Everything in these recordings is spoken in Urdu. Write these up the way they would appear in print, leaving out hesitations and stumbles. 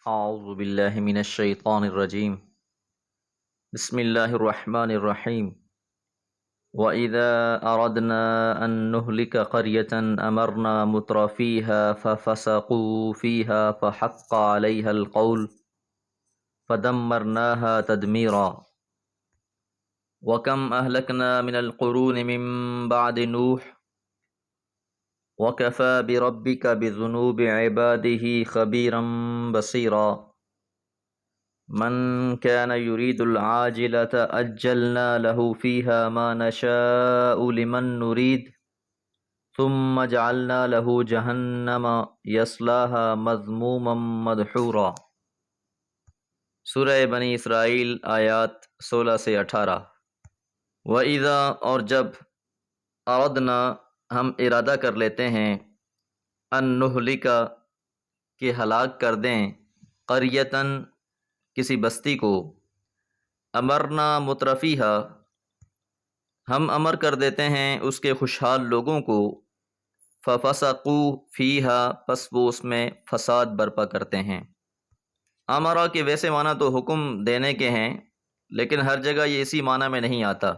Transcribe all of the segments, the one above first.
أعوذ بالله من الشيطان الرجيم. بسم الله الرحمن الرحيم. وإذا أردنا أن نهلك قرية أمرنا مترفيها ففسقوا فيها فحق عليها القول فدمرناها تدميرا. وكم أهلكنا من القرون من بعد نوح وكفى بربك بذنوب عباده خبيرا بصيرا. من كان يريد العاجلة أجلنا له فيها ما نشاء لمن نريد ثم جعلنا له جہنم یصلاها مذموما مدحورا۔ سورہ بنی اسرائیل آیات 16 سے 18۔ وَإِذَا اور جب اردنا ہم ارادہ کر لیتے ہیں ان نہلک کہ ہلاک کر دیں قریتن کسی بستی کو امرنا مترفیہا ہم امر کر دیتے ہیں اس کے خوشحال لوگوں کو ففسقوا فیہا پس وہ اس میں فساد برپا کرتے ہیں۔ امرا کے ویسے معنی تو حکم دینے کے ہیں، لیکن ہر جگہ یہ اسی معنی میں نہیں آتا،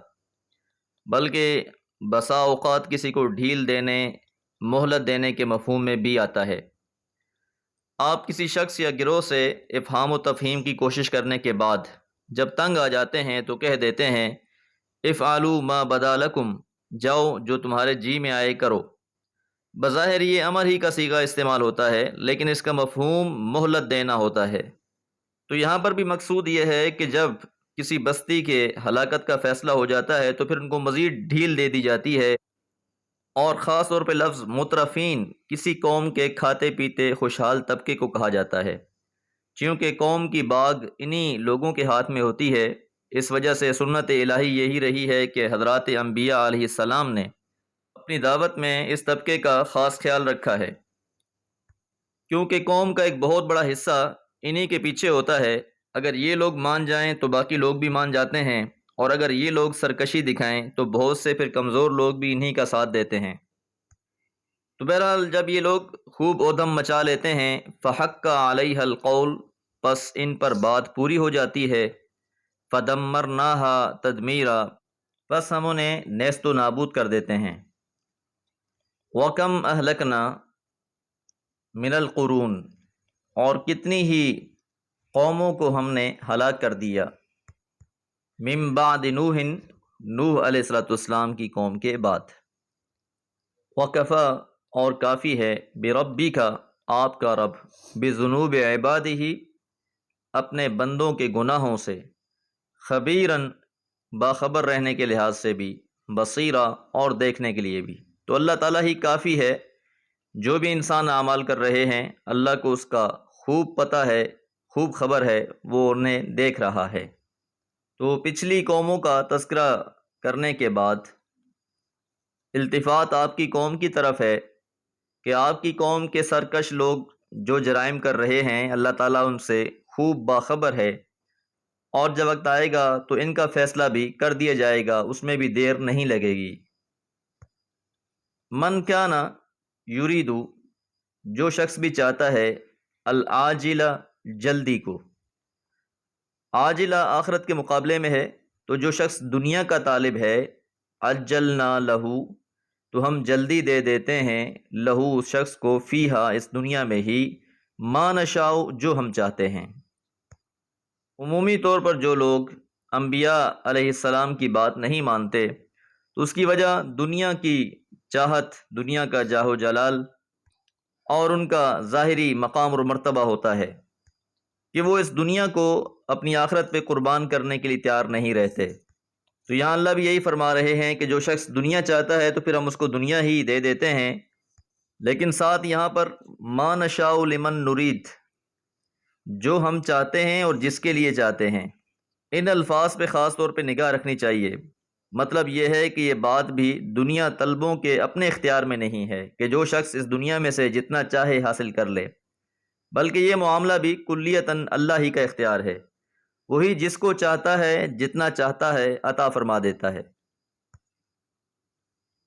بلکہ بسا اوقات کسی کو ڈھیل دینے، مہلت دینے کے مفہوم میں بھی آتا ہے۔ آپ کسی شخص یا گروہ سے افہام و تفہیم کی کوشش کرنے کے بعد جب تنگ آ جاتے ہیں تو کہہ دیتے ہیں افعلوا ما بدا لکم، جاؤ جو تمہارے جی میں آئے کرو۔ بظاہر یہ امر ہی کا صیغہ استعمال ہوتا ہے، لیکن اس کا مفہوم مہلت دینا ہوتا ہے۔ تو یہاں پر بھی مقصود یہ ہے کہ جب کسی بستی کے ہلاکت کا فیصلہ ہو جاتا ہے تو پھر ان کو مزید ڈھیل دے دی جاتی ہے، اور خاص طور پہ لفظ مترفین کسی قوم کے کھاتے پیتے خوشحال طبقے کو کہا جاتا ہے، چونکہ قوم کی باغ انہی لوگوں کے ہاتھ میں ہوتی ہے۔ اس وجہ سے سنت الہی یہی رہی ہے کہ حضرات انبیاء علیہ السلام نے اپنی دعوت میں اس طبقے کا خاص خیال رکھا ہے، کیونکہ قوم کا ایک بہت بڑا حصہ انہی کے پیچھے ہوتا ہے۔ اگر یہ لوگ مان جائیں تو باقی لوگ بھی مان جاتے ہیں، اور اگر یہ لوگ سرکشی دکھائیں تو بہت سے پھر کمزور لوگ بھی انہی کا ساتھ دیتے ہیں۔ تو بہرحال جب یہ لوگ خوب اودم مچا لیتے ہیں فحق علیہ القول، پس ان پر بات پوری ہو جاتی ہے، فدمرناها تدمیرا، پس ہم انہیں نیست و نابود کر دیتے ہیں۔ وَكَمْ أَهْلَكْنَا من القرون، اور کتنی ہی قوموں کو ہم نے ہلاک کر دیا، من بعد نوح، نوح علیہ السلام کی قوم کے بعد، وکفا اور کافی ہے بربی کا آپ کا رب، بذنوب عبادہ اپنے بندوں کے گناہوں سے، خبیراً باخبر رہنے کے لحاظ سے بھی، بصیرا اور دیکھنے کے لیے بھی۔ تو اللہ تعالیٰ ہی کافی ہے، جو بھی انسان اعمال کر رہے ہیں اللہ کو اس کا خوب پتہ ہے، خوب خبر ہے، وہ انہیں دیکھ رہا ہے۔ تو پچھلی قوموں کا تذکرہ کرنے کے بعد التفات آپ کی قوم کی طرف ہے کہ آپ کی قوم کے سرکش لوگ جو جرائم کر رہے ہیں اللہ تعالیٰ ان سے خوب باخبر ہے، اور جب وقت آئے گا تو ان کا فیصلہ بھی کر دیا جائے گا، اس میں بھی دیر نہیں لگے گی۔ من کان یریدو، جو شخص بھی چاہتا ہے، العاجلہ جلدی کو، عاجلہ آخرت کے مقابلے میں ہے، تو جو شخص دنیا کا طالب ہے، عجلنا لہو تو ہم جلدی دے دیتے ہیں، لہو اس شخص کو، فیہا اس دنیا میں ہی، ما نشاء جو ہم چاہتے ہیں۔ عمومی طور پر جو لوگ انبیاء علیہ السلام کی بات نہیں مانتے تو اس کی وجہ دنیا کی چاہت، دنیا کا جاہ و جلال اور ان کا ظاہری مقام اور مرتبہ ہوتا ہے کہ وہ اس دنیا کو اپنی آخرت پہ قربان کرنے کے لیے تیار نہیں رہتے۔ تو یہاں اللہ بھی یہی فرما رہے ہیں کہ جو شخص دنیا چاہتا ہے تو پھر ہم اس کو دنیا ہی دے دیتے ہیں، لیکن ساتھ یہاں پر ما نشاء لمن نرید، جو ہم چاہتے ہیں اور جس کے لیے چاہتے ہیں۔ ان الفاظ پہ خاص طور پہ نگاہ رکھنی چاہیے۔ مطلب یہ ہے کہ یہ بات بھی دنیا طلبوں کے اپنے اختیار میں نہیں ہے کہ جو شخص اس دنیا میں سے جتنا چاہے حاصل کر لے، بلکہ یہ معاملہ بھی کلیتاً اللہ ہی کا اختیار ہے، وہی جس کو چاہتا ہے جتنا چاہتا ہے عطا فرما دیتا ہے۔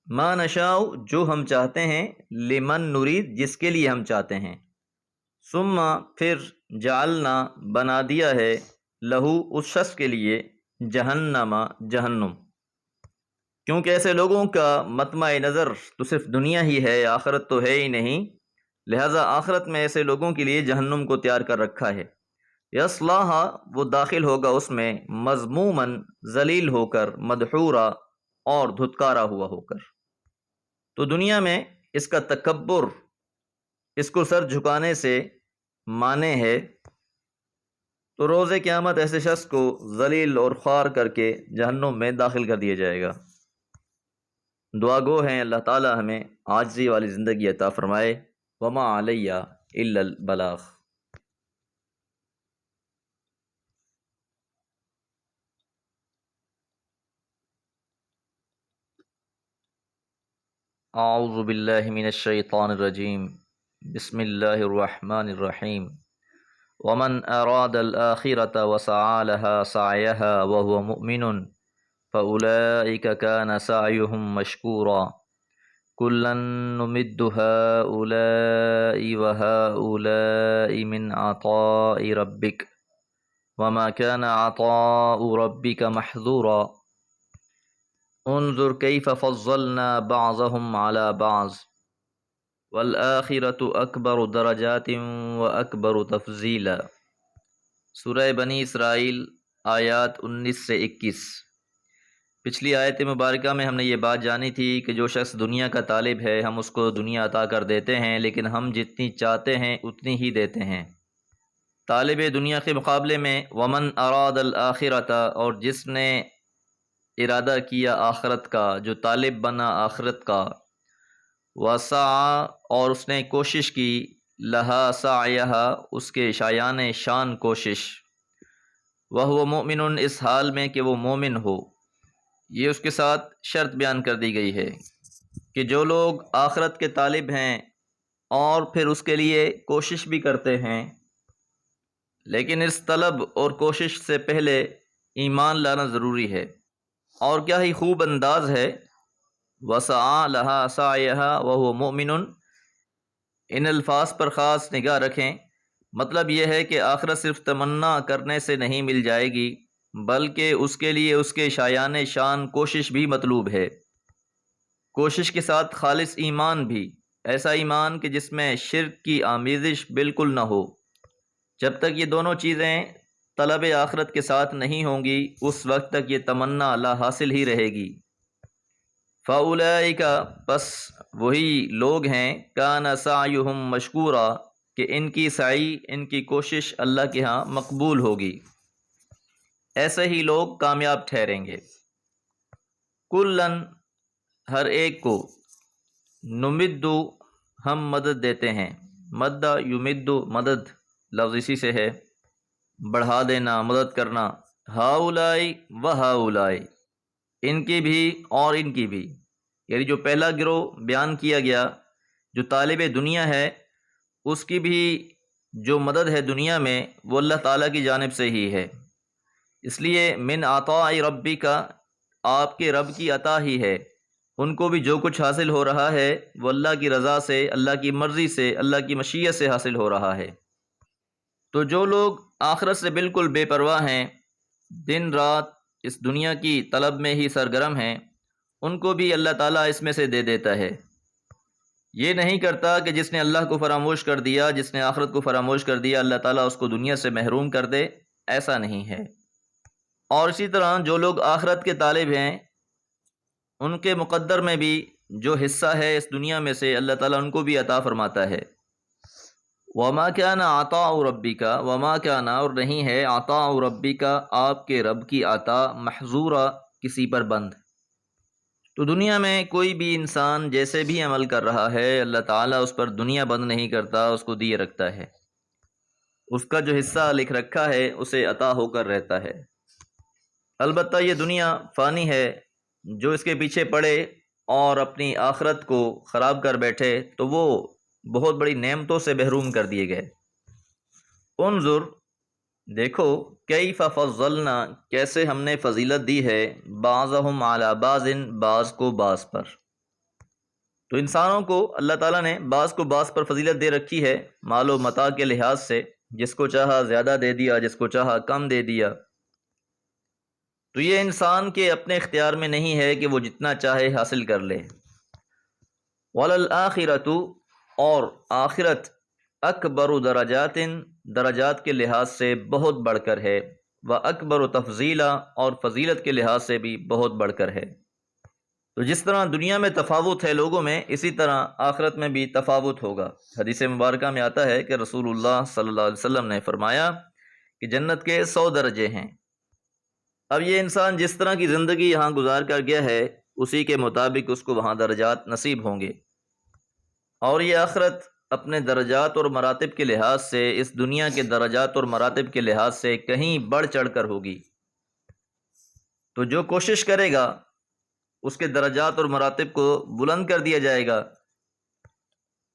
ما نشاء جو ہم چاہتے ہیں، لمن نرید جس کے لیے ہم چاہتے ہیں، ثم پھر جعلنا بنا دیا ہے لہو اس شخص کے لیے جہنم جہنم، کیونکہ ایسے لوگوں کا مطمع نظر تو صرف دنیا ہی ہے، آخرت تو ہے ہی نہیں، لہذا آخرت میں ایسے لوگوں کے لیے جہنم کو تیار کر رکھا ہے۔ یصلاھا وہ داخل ہوگا اس میں، مذموماً ذلیل ہو کر، مدحورا اور دھتکارا ہوا ہو کر۔ تو دنیا میں اس کا تکبر، اس کو سر جھکانے سے مانے ہے، تو روز قیامت ایسے شخص کو ذلیل اور خوار کر کے جہنم میں داخل کر دیا جائے گا۔ دعا گو ہیں اللہ تعالی ہمیں عاجزی والی زندگی عطا فرمائے۔ وما علیہ الا البلاغ۔ اعوذ باللہ من الشیطان الرجیم، بسم اللہ الرحمن الرحیم۔ ومن اراد الآخرة وسعى لها سعيها وهو مؤمن فأولئك كان سعيهم مشكورا كلا نمد هؤلاء وهؤلاء من عطاء ربك وما كان عطاء ربك محظورا انظر كيف فضلنا بعضهم على بعض والآخرة اکبر درجات واکبر تفضیلا۔ سورہ بنی اسرائیل آیات 19 سے 21۔ پچھلی آیت مبارکہ میں ہم نے یہ بات جانی تھی کہ جو شخص دنیا کا طالب ہے ہم اس کو دنیا عطا کر دیتے ہیں، لیکن ہم جتنی چاہتے ہیں اتنی ہی دیتے ہیں۔ طالب دنیا کے مقابلے میں ومن اراد الآخرۃ، اور جس نے ارادہ کیا آخرت کا، جو طالب بنا آخرت کا، وسعى اور اس نے کوشش کی، لہا سعیہا اس کے شایان شان کوشش، وہو مومن اس حال میں کہ وہ مومن ہو۔ یہ اس کے ساتھ شرط بیان کر دی گئی ہے کہ جو لوگ آخرت کے طالب ہیں اور پھر اس کے لیے کوشش بھی کرتے ہیں، لیکن اس طلب اور کوشش سے پہلے ایمان لانا ضروری ہے۔ اور کیا ہی خوب انداز ہے، وسعى لها سعيها وهو مؤمن، ان الفاظ پر خاص نگاہ رکھیں۔ مطلب یہ ہے کہ آخرت صرف تمنا کرنے سے نہیں مل جائے گی، بلکہ اس کے لیے اس کے شایان شان کوشش بھی مطلوب ہے۔ کوشش کے ساتھ خالص ایمان بھی، ایسا ایمان کہ جس میں شرک کی آمیزش بالکل نہ ہو۔ جب تک یہ دونوں چیزیں طلب آخرت کے ساتھ نہیں ہوں گی، اس وقت تک یہ تمنا لا حاصل ہی رہے گی۔ فَأُولَئِكَ پس وہی لوگ ہیں، کان سعیہم مشکورا کہ ان کی سعی، ان کی کوشش اللہ کے ہاں مقبول ہوگی، ایسے ہی لوگ کامیاب ٹھہریں گے۔ کلن ہر ایک کو، نمدو ہم مدد دیتے ہیں، مدہ یمدو مدد لفظ اسی سے ہے، بڑھا دینا، مدد کرنا، ہاؤلائی و ہاؤلائی ان کی بھی اور ان کی بھی، یعنی جو پہلا گروہ بیان کیا گیا جو طالب دنیا ہے، اس کی بھی جو مدد ہے دنیا میں وہ اللہ تعالیٰ کی جانب سے ہی ہے۔ اس لیے من عطاء ربی کا، آپ کے رب کی عطا ہی ہے، ان کو بھی جو کچھ حاصل ہو رہا ہے وہ اللہ کی رضا سے، اللہ کی مرضی سے، اللہ کی مشیت سے حاصل ہو رہا ہے۔ تو جو لوگ آخرت سے بالکل بے پرواہ ہیں، دن رات اس دنیا کی طلب میں ہی سرگرم ہیں، ان کو بھی اللہ تعالیٰ اس میں سے دے دیتا ہے۔ یہ نہیں کرتا کہ جس نے اللہ کو فراموش کر دیا، جس نے آخرت کو فراموش کر دیا، اللہ تعالیٰ اس کو دنیا سے محروم کر دے، ایسا نہیں ہے۔ اور اسی طرح جو لوگ آخرت کے طالب ہیں، ان کے مقدر میں بھی جو حصہ ہے اس دنیا میں سے اللہ تعالیٰ ان کو بھی عطا فرماتا ہے۔ وما كان عطاء ربک، وما كان اور نہیں ہے، عطاء ربک آپ کے رب کی عطا، محظورا کسی پر بند۔ تو دنیا میں کوئی بھی انسان جیسے بھی عمل کر رہا ہے، اللہ تعالیٰ اس پر دنیا بند نہیں کرتا، اس کو دیے رکھتا ہے، اس کا جو حصہ لکھ رکھا ہے اسے عطا ہو کر رہتا ہے۔ البتہ یہ دنیا فانی ہے، جو اس کے پیچھے پڑے اور اپنی آخرت کو خراب کر بیٹھے تو وہ بہت بڑی نعمتوں سے محروم کر دیے گئے۔ انظر دیکھو، کیف فضلنا کیسے ہم نے فضیلت دی ہے، بعضہم علی بعض بعض کو بعض پر۔ تو انسانوں کو اللہ تعالیٰ نے بعض کو بعض پر فضیلت دے رکھی ہے مال و متاع کے لحاظ سے، جس کو چاہا زیادہ دے دیا، جس کو چاہا کم دے دیا۔ تو یہ انسان کے اپنے اختیار میں نہیں ہے کہ وہ جتنا چاہے حاصل کر لے۔ وَلَلْآخِرَةُ اور آخرت اکبر درجات کے لحاظ سے بہت بڑھ کر ہے، وَأَكْبَرُ تفضیلا اور فضیلت کے لحاظ سے بھی بہت بڑھ کر ہے۔ تو جس طرح دنیا میں تفاوت ہے لوگوں میں، اسی طرح آخرت میں بھی تفاوت ہوگا۔ حدیث مبارکہ میں آتا ہے کہ رسول اللہ صلی اللہ علیہ وسلم نے فرمایا کہ جنت کے 100 درجے ہیں۔ اب یہ انسان جس طرح کی زندگی یہاں گزار کر گیا ہے، اسی کے مطابق اس کو وہاں درجات نصیب ہوں گے، اور یہ آخرت اپنے درجات اور مراتب کے لحاظ سے اس دنیا کے درجات اور مراتب کے لحاظ سے کہیں بڑھ چڑھ کر ہوگی۔ تو جو کوشش کرے گا اس کے درجات اور مراتب کو بلند کر دیا جائے گا،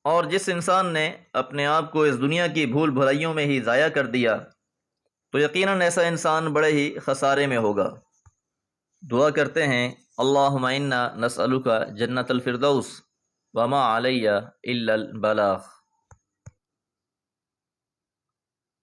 اور جس انسان نے اپنے آپ کو اس دنیا کی بھول بھلائیوں میں ہی ضائع کر دیا تو یقیناً ایسا انسان بڑے ہی خسارے میں ہوگا۔ دعا کرتے ہیں اللہم انا نسألک جنت الفردوس وما علی الا البلاغ۔